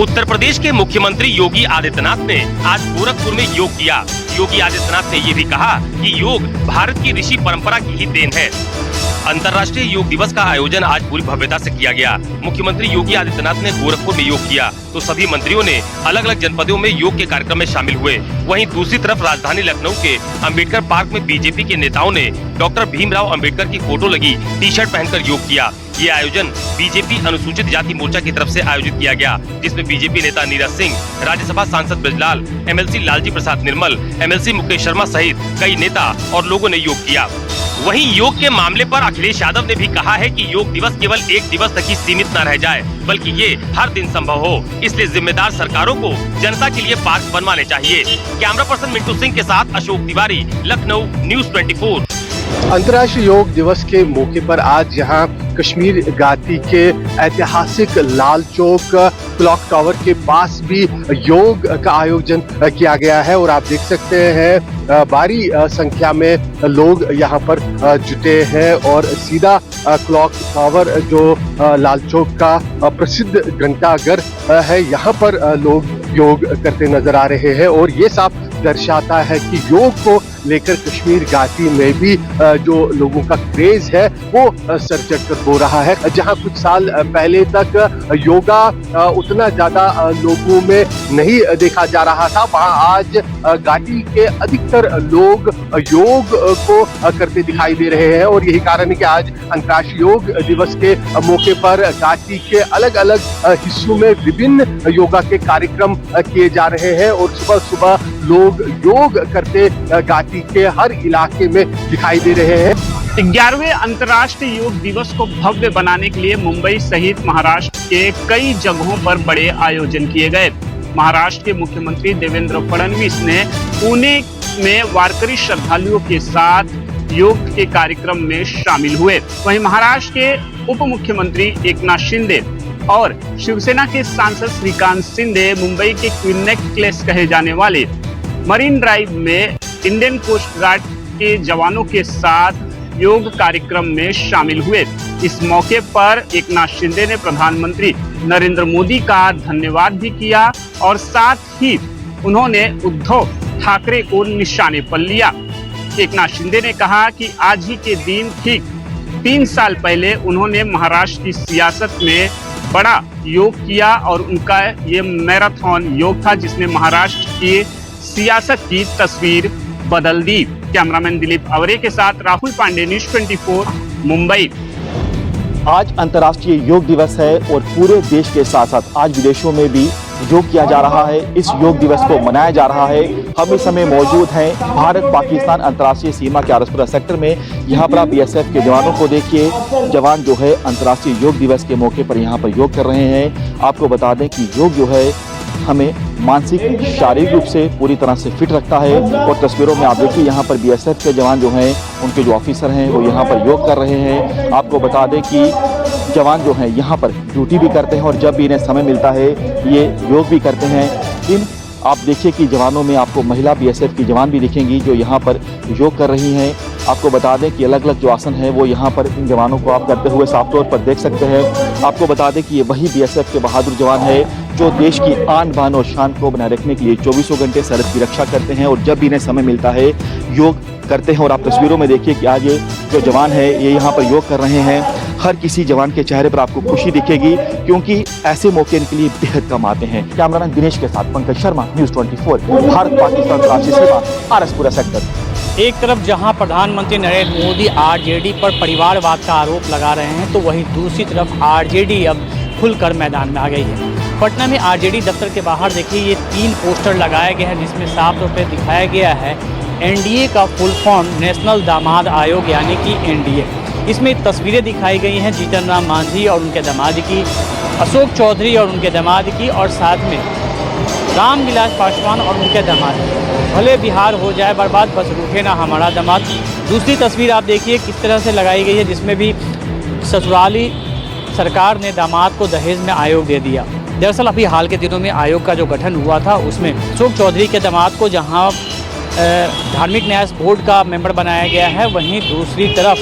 उत्तर प्रदेश के मुख्यमंत्री योगी आदित्यनाथ ने आज गोरखपुर में योग किया। योगी आदित्यनाथ ने ये भी कहा कि योग भारत की ऋषि परंपरा की ही देन है। अंतर्राष्ट्रीय योग दिवस का आयोजन आज पूरी भव्यता से किया गया। मुख्यमंत्री योगी आदित्यनाथ ने गोरखपुर में योग किया तो सभी मंत्रियों ने अलग अलग जनपदों में योग के कार्यक्रम में शामिल हुए। वहीं दूसरी तरफ राजधानी लखनऊ के अंबेडकर पार्क में बीजेपी के नेताओं ने डॉक्टर भीमराव अंबेडकर की फोटो लगी टी-शर्ट पहनकर योग किया। ये आयोजन बीजेपी अनुसूचित जाति मोर्चा की तरफ से आयोजित किया गया, जिसमें बीजेपी नेता नीरज सिंह, राज्यसभा सांसद ब्रजलाल, एमएलसी लालजी प्रसाद निर्मल, एमएलसी मुकेश शर्मा सहित कई नेता और लोगों ने योग किया। वहीं योग के मामले पर अखिलेश यादव ने भी कहा है कि योग दिवस केवल एक दिवस तक ही सीमित न रह जाए, बल्कि ये हर दिन संभव हो। इसलिए जिम्मेदार सरकारों को जनता के लिए पार्क बनवाने चाहिए। कैमरा पर्सन मिंटू सिंह के साथ अशोक तिवारी, लखनऊ, न्यूज़ 24। अंतर्राष्ट्रीय योग दिवस के मौके पर आज यहाँ कश्मीर घाटी के ऐतिहासिक लाल चौक क्लॉक टावर के पास भी योग का आयोजन किया गया है और आप देख सकते हैं भारी संख्या में लोग यहाँ पर जुटे हैं और सीधा क्लॉक टावर जो लाल चौक का प्रसिद्ध घंटाघर है, यहाँ पर लोग योग करते नजर आ रहे हैं और ये साफ दर्शाता है कि योग को लेकर कश्मीर घाटी में भी जो लोगों का क्रेज है वो सर चढ़कर हो रहा है। जहां कुछ साल पहले तक योगा उतना ज्यादा लोगों में नहीं देखा जा रहा था, वहां आज घाटी के अधिकतर लोग योग को करते दिखाई दे रहे हैं और यही कारण है कि आज अंतर्राष्ट्रीय योग दिवस के मौके पर घाटी के अलग अलग हिस्सों में विभिन्न योगा के कार्यक्रम किए जा रहे हैं और सुबह सुबह लोग योग करते घाटी के हर इलाके में दिखाई दे रहे हैं। 11वें अंतर्राष्ट्रीय योग दिवस को भव्य बनाने के लिए मुंबई सहित महाराष्ट्र के कई जगहों पर बड़े आयोजन किए गए। महाराष्ट्र के मुख्यमंत्री देवेंद्र फडणवीस ने पुणे में वारकरी श्रद्धालुओं के साथ योग के कार्यक्रम में शामिल हुए। वहीं महाराष्ट्र के उप मुख्यमंत्री एकनाथ शिंदे और शिवसेना के सांसद श्रीकांत शिंदे मुंबई के क्वीन नेकलेस कहे जाने वाले मरीन ड्राइव में इंडियन कोस्ट गार्ड के जवानों के साथ योग कार्यक्रम में शामिल हुए। इस मौके पर एकनाथ शिंदे ने प्रधानमंत्री नरेंद्र मोदी का धन्यवाद भी किया और साथ ही उन्होंने उद्धव ठाकरे को निशाने पर लिया। एकनाथ शिंदे ने कहा कि आज ही के दिन ठीक 3 साल पहले उन्होंने महाराष्ट्र की सियासत में बड़ा योग किया और उनका ये मैराथन योग था जिसने महाराष्ट्र की सियासत की तस्वीर बदल दी। कैमरामैन दिलीप अवरे के साथ राहुल पांडे, न्यूज़ 24, मुंबई। आज अंतर्राष्ट्रीय योग दिवस है और पूरे देश के साथ साथ आज विदेशों में भी योग किया जा रहा है। इस योग दिवस को मनाया जा रहा है। हम इस समय मौजूद हैं भारत पाकिस्तान अंतर्राष्ट्रीय सीमा के आरसपुरा सेक्टर में। यहाँ पर आप बीएसएफ के जवानों को देखिए, जवान जो है अंतर्राष्ट्रीय योग दिवस के मौके पर यहाँ पर योग कर रहे हैं। आपको बता दें कि योग जो है हमें मानसिक शारीरिक रूप से पूरी तरह से फिट रखता है और तस्वीरों में आप देखिए यहाँ पर बीएसएफ के जवान जो हैं उनके जो ऑफिसर हैं वो यहाँ पर योग कर रहे हैं। आपको बता दें कि जवान जो हैं यहाँ पर ड्यूटी भी करते हैं और जब भी इन्हें समय मिलता है ये योग भी करते हैं। इन आप देखिए कि जवानों में आपको महिला बीएसएफ की जवान भी दिखेंगी जो यहाँ पर योग कर रही हैं। आपको बता दें कि अलग अलग जो आसन है वो यहाँ पर इन जवानों को आप करते हुए साफ तौर पर देख सकते हैं। आपको बता दें कि ये वही बीएसएफ के बहादुर जवान है जो देश की आन बान और शान को बनाए रखने के लिए 24 घंटे सरहद की रक्षा करते हैं और जब भी इन्हें समय मिलता है योग करते हैं। और आप तस्वीरों में देखिए कि आज ये जो जवान है ये यहाँ पर योग कर रहे हैं। हर किसी जवान के चेहरे पर आपको खुशी दिखेगी क्योंकि ऐसे मौके इनके लिए बेहद कम आते हैं। कैमरामैन दिनेश के साथ पंकज शर्मा, न्यूज़ 24, भारत पाकिस्तान राष्ट्रीय सीमा, आरसपुरा सेक्टर। एक तरफ जहां प्रधानमंत्री नरेंद्र मोदी आरजेडी पर परिवारवाद का आरोप लगा रहे हैं तो वहीं दूसरी तरफ आरजेडी अब खुलकर मैदान में आ गई है। पटना में आरजेडी दफ्तर के बाहर देखिए ये 3 पोस्टर लगाए गए हैं जिसमें साफ तौर पर दिखाया गया है एनडीए का फुल फॉर्म नेशनल दामाद आयोग यानी कि एनडीए। इसमें तस्वीरें दिखाई गई हैं जीतन राम मांझी और उनके दामाद की, अशोक चौधरी और उनके दामाद की और साथ में रामविलास पासवान और उनके दामाद की। भले बिहार हो जाए बर्बाद बस रूठे ना हमारा दामाद। दूसरी तस्वीर आप देखिए किस तरह से लगाई गई है जिसमें भी ससुराली सरकार ने दामाद को दहेज में आयोग दे दिया। दरअसल अभी हाल के दिनों में आयोग का जो गठन हुआ था उसमें अशोक चौधरी के दामाद को जहां धार्मिक न्यास बोर्ड का मेंबर बनाया गया है, वहीं दूसरी तरफ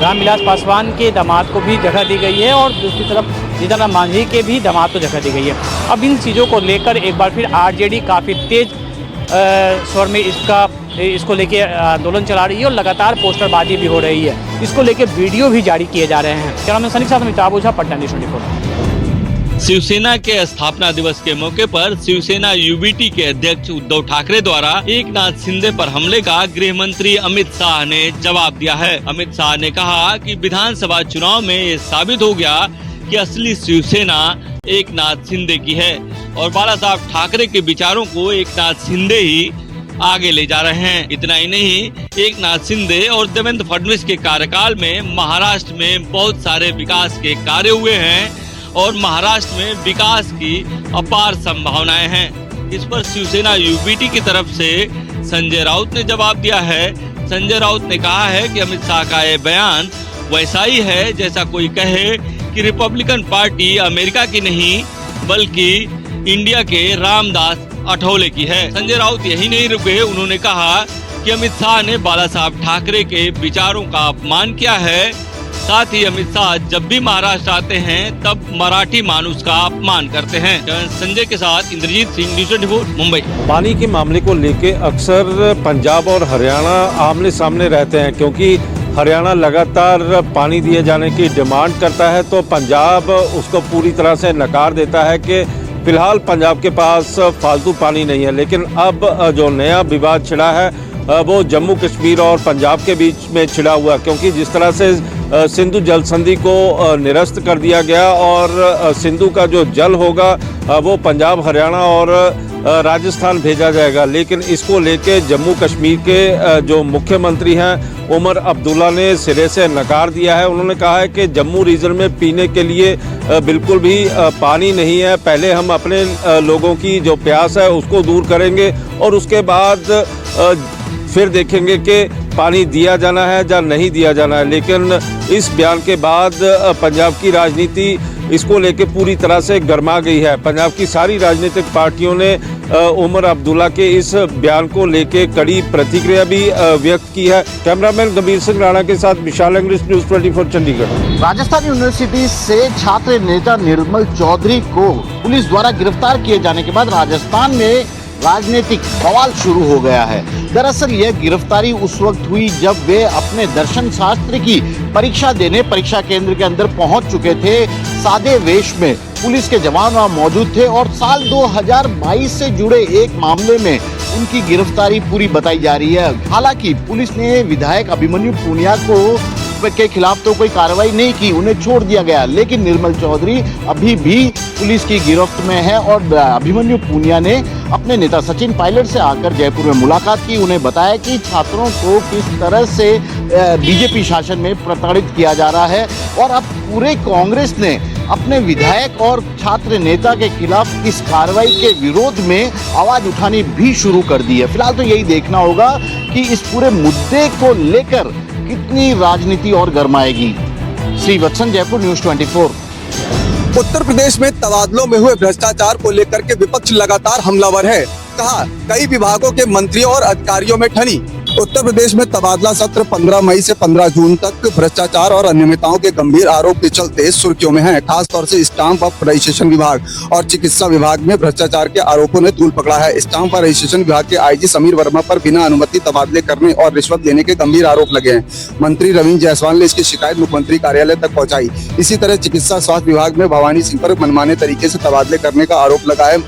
रामविलास पासवान के दामाद को भी जगह दी गई है और दूसरी तरफ जीतन राम मांझी के भी दामाद को जगह दी गई है। अब इन चीज़ों को लेकर एक बार फिर आरजेडी काफ़ी तेज स्वर में इसको लेके आंदोलन चला रही है और लगातार पोस्टरबाजी भी हो रही है। इसको लेके वीडियो भी जारी किए जा रहे हैं। कैमरामैन सनी के साथ अमिताभ ओझा, पटना न्यूज़ 24। शिवसेना के स्थापना दिवस के मौके पर शिवसेना यूबीटी के अध्यक्ष उद्धव ठाकरे द्वारा एकनाथ शिंदे पर हमले का गृह मंत्री अमित शाह ने जवाब दिया है। अमित शाह ने कहा कि विधानसभा चुनाव में ये साबित हो गया कि असली शिवसेना एकनाथ शिंदे की है और बाला साहब ठाकरे के विचारों को एकनाथ शिंदे ही आगे ले जा रहे हैं। इतना ही नहीं, एकनाथ शिंदे और देवेंद्र फडणवीस के कार्यकाल में महाराष्ट्र में बहुत सारे विकास के कार्य हुए हैं और महाराष्ट्र में विकास की अपार संभावनाएं हैं। इस पर शिवसेना यूबीटी की तरफ से संजय राउत ने जवाब दिया है। संजय राउत ने कहा है कि अमित शाह का ये बयान वैसा ही है जैसा कोई कहे कि रिपब्लिकन पार्टी अमेरिका की नहीं बल्कि इंडिया के रामदास अठौले की है। संजय राउत यही नहीं रुके, उन्होंने कहा कि अमित शाह ने बाला साहब ठाकरे के विचारों का अपमान किया है। साथ ही अमित शाह जब भी महाराष्ट्र आते हैं तब मराठी मानुष का अपमान करते हैं। संजय के साथ इंद्रजीत सिंह, न्यूज़ 24 मुंबई। पानी के मामले को लेके अक्सर पंजाब और हरियाणा आमने सामने रहते हैं, क्योंकि हरियाणा लगातार पानी दिए जाने की डिमांड करता है तो पंजाब उसको पूरी तरह से नकार देता है कि फिलहाल पंजाब के पास फालतू पानी नहीं है। लेकिन अब जो नया विवाद छिड़ा है वो जम्मू कश्मीर और पंजाब के बीच में छिड़ा हुआ, क्योंकि जिस तरह से सिंधु जल संधि को निरस्त कर दिया गया और सिंधु का जो जल होगा वो पंजाब, हरियाणा और राजस्थान भेजा जाएगा। लेकिन इसको लेके जम्मू कश्मीर के जो मुख्यमंत्री हैं उमर अब्दुल्ला ने सिरे से नकार दिया है। उन्होंने कहा है कि जम्मू रीजन में पीने के लिए बिल्कुल भी पानी नहीं है। पहले हम अपने लोगों की जो प्यास है उसको दूर करेंगे और उसके बाद फिर देखेंगे कि पानी दिया जाना है या नहीं दिया जाना है। लेकिन इस बयान के बाद पंजाब की राजनीति इसको लेके पूरी तरह से गर्मा गई है। पंजाब की सारी राजनीतिक पार्टियों ने उमर अब्दुल्ला के इस बयान को लेके कड़ी प्रतिक्रिया भी व्यक्त की है। कैमरामैन गंभीर सिंह राणा के साथ Vishal English, news 24 Chandigarh. Rajasthan university से छात्र नेता निर्मल चौधरी को पुलिस द्वारा गिरफ्तार किए जाने के बाद राजस्थान में राजनीतिक बवाल शुरू हो गया है। दरअसल यह गिरफ्तारी उस वक्त हुई जब वे अपने दर्शन शास्त्र की परीक्षा देने परीक्षा केंद्र के अंदर पहुंच चुके थे। सादे वेश में पुलिस के जवान वहां मौजूद थे और साल 2022 से जुड़े एक मामले में उनकी गिरफ्तारी पूरी बताई जा रही है। हालांकि पुलिस ने विधायक अभिमन्यु पूनिया के खिलाफ तो कोई कार्रवाई नहीं की, उन्हें छोड़ दिया गया। लेकिन निर्मल चौधरी अभी भी पुलिस की गिरफ्त में है और अभिमन्यु पूनिया ने अपने नेता सचिन पायलट से आकर जयपुर में मुलाकात की। उन्हें बताया कि छात्रों को किस तरह से बीजेपी शासन में प्रताड़ित किया जा रहा है और अब पूरे कांग्रेस ने अपने विधायक और छात्र नेता के खिलाफ इस कार्रवाई के विरोध में आवाज उठानी भी शुरू कर दी है। फिलहाल तो यही देखना होगा कि इस पूरे मुद्दे को लेकर कितनी राजनीति और गरमाएगी। श्रीवत्सन, जयपुर, न्यूज़ 24। उत्तर प्रदेश में तबादलों में हुए भ्रष्टाचार को लेकर के विपक्ष लगातार हमलावर है। कहा कई विभागों के मंत्रियों और अधिकारियों में ठनी। उत्तर प्रदेश में तबादला सत्र 15 मई से 15 जून तक भ्रष्टाचार और अनियमितताओं के गंभीर आरोप के चलते सुर्खियों में है। खासतौर से स्टाम्प ऑफ रजिस्ट्रेशन विभाग और चिकित्सा विभाग में भ्रष्टाचार के आरोपों ने धूल पकड़ा है। स्टाम्प और रजिस्ट्रेशन विभाग के आईजी समीर वर्मा पर बिना अनुमति तबादले करने और रिश्वत लेने के गंभीर आरोप लगे हैं। मंत्री रविंद्र जायसवाल ने इसकी शिकायत मुख्यमंत्री कार्यालय तक पहुँचाई। इसी तरह चिकित्सा स्वास्थ्य विभाग में भवानी सिंह पर मनमाने तरीके से तबादले करने का आरोप लगा है।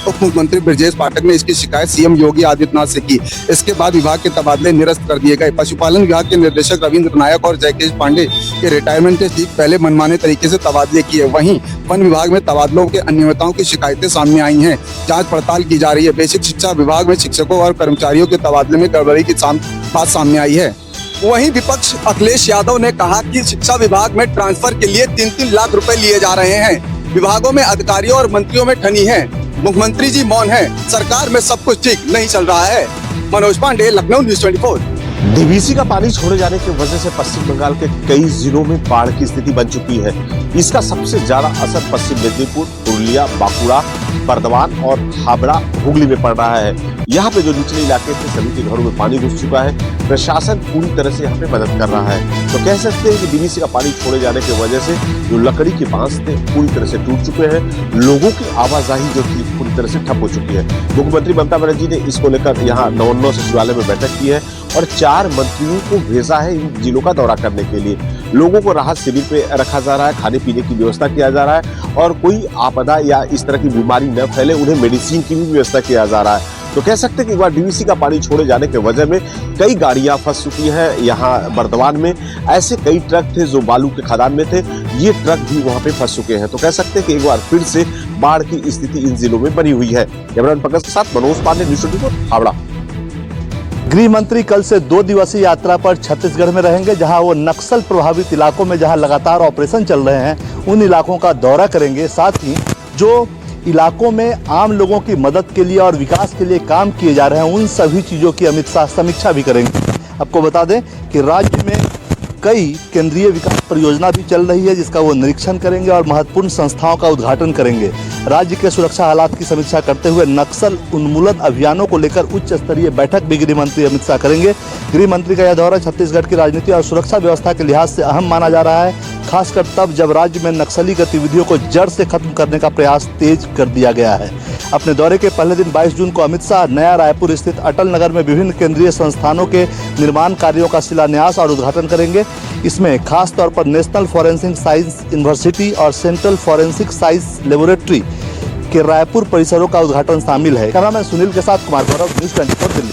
उप मुख्यमंत्री ब्रजेश पाठक ने इसकी शिकायत सीएम योगी आदित्यनाथ से की। इसके बाद विभाग के तबादले निरस्त कर दिए गए। पशुपालन विभाग के निदेशक रविंद्र नायक और जयकेश पांडे के रिटायरमेंट के ठीक पहले मनमाने तरीके से तबादले किए। वहीं वन विभाग में तबादलों के अनियमितताओं की शिकायतें सामने आई हैं। जांच पड़ताल की जा रही है। बेसिक शिक्षा विभाग में शिक्षकों और कर्मचारियों के तबादले में गड़बड़ी की बात सामने आई है। वहीं विपक्ष अखिलेश यादव ने कहा कि शिक्षा विभाग में ट्रांसफर के लिए 3-3 लाख रुपए लिए जा रहे हैं। विभागों में अधिकारियों और मंत्रियों में ठनी है। मुख्यमंत्री जी मौन है। सरकार में सब कुछ ठीक नहीं चल रहा है। मनोज पांडे, लखनऊ, न्यूज़ 24। डीवीसी का पानी छोड़े जाने की वजह से पश्चिम बंगाल के कई जिलों में बाढ़ की स्थिति बन चुकी है। इसका सबसे ज्यादा असर पश्चिम मेदिनीपुर, पुरुलिया, बांकुड़ा बर्दवान और हावड़ा हुगली में पड़ रहा है। यहाँ पे जो निचले इलाके थे सभी के घरों में पानी घुस चुका है। प्रशासन पूरी तरह से यहाँ पे मदद कर रहा है। तो कह सकते हैं कि डीवीसी का पानी छोड़े जाने की वजह से जो लकड़ी के बांस थे पूरी तरह से टूट चुके हैं। लोगों की आवाजाही जो थी पूरी तरह से ठप हो चुकी है। मुख्यमंत्री ममता बनर्जी ने इसको लेकर यहाँ नवन्नव सचिवालय में बैठक की है और 4 मंत्रियों को भेजा है इन जिलों का दौरा करने के लिए। लोगों को राहत शिविर पे रखा जा रहा है, खाने पीने की व्यवस्था किया जा रहा है और कोई आपदा या इस तरह की बीमारी न फैले उन्हें मेडिसिन की भी व्यवस्था किया जा रहा है। तो कह सकते हैं कि एक बार डीवीसी का पानी छोड़े जाने के वजह में कई गाड़ियां फंस चुकी हैं। यहाँ बर्दवान में ऐसे कई ट्रक थे जो बालू के खदान में थे, ये ट्रक भी वहां पे फंस चुके हैं। तो कह सकते हैं कि एक बार फिर से बाढ़ की स्थिति इन जिलों में बनी हुई है। कैमरामैन पंकज के साथ मनोज पांडे, न्यूज़ 24 हावड़ा। गृह मंत्री कल से 2 दिवसीय यात्रा पर छत्तीसगढ़ में रहेंगे, जहां वो नक्सल प्रभावित इलाकों में जहां लगातार ऑपरेशन चल रहे हैं उन इलाकों का दौरा करेंगे। साथ ही जो इलाकों में आम लोगों की मदद के लिए और विकास के लिए काम किए जा रहे हैं उन सभी चीज़ों की अमित शाह समीक्षा भी करेंगे। आपको बता दें कि राज्य में कई केंद्रीय विकास परियोजना भी चल रही है, जिसका वो निरीक्षण करेंगे और महत्वपूर्ण संस्थाओं का उद्घाटन करेंगे। राज्य के सुरक्षा हालात की समीक्षा करते हुए नक्सल उन्मूलन अभियानों को लेकर उच्च स्तरीय बैठक भी गृह मंत्री अमित शाह करेंगे। गृह मंत्री का यह दौरा छत्तीसगढ़ की राजनीति और सुरक्षा व्यवस्था के लिहाज से अहम माना जा रहा है, खासकर तब जब राज्य में नक्सली गतिविधियों को जड़ से खत्म करने का प्रयास तेज कर दिया गया है। अपने दौरे के पहले दिन 22 जून को अमित शाह नया रायपुर स्थित अटल नगर में विभिन्न केंद्रीय संस्थानों के निर्माण कार्यों का शिलान्यास और उद्घाटन करेंगे। इसमें खास तौर पर नेशनल फॉरेंसिक साइंस यूनिवर्सिटी और सेंट्रल फॉरेंसिक साइंस लेबोरेटरी के रायपुर परिसरों का उद्घाटन शामिल है। कैमरामैन सुनील के साथ कुमार गौरव, न्यूज़ 24 दिल्ली।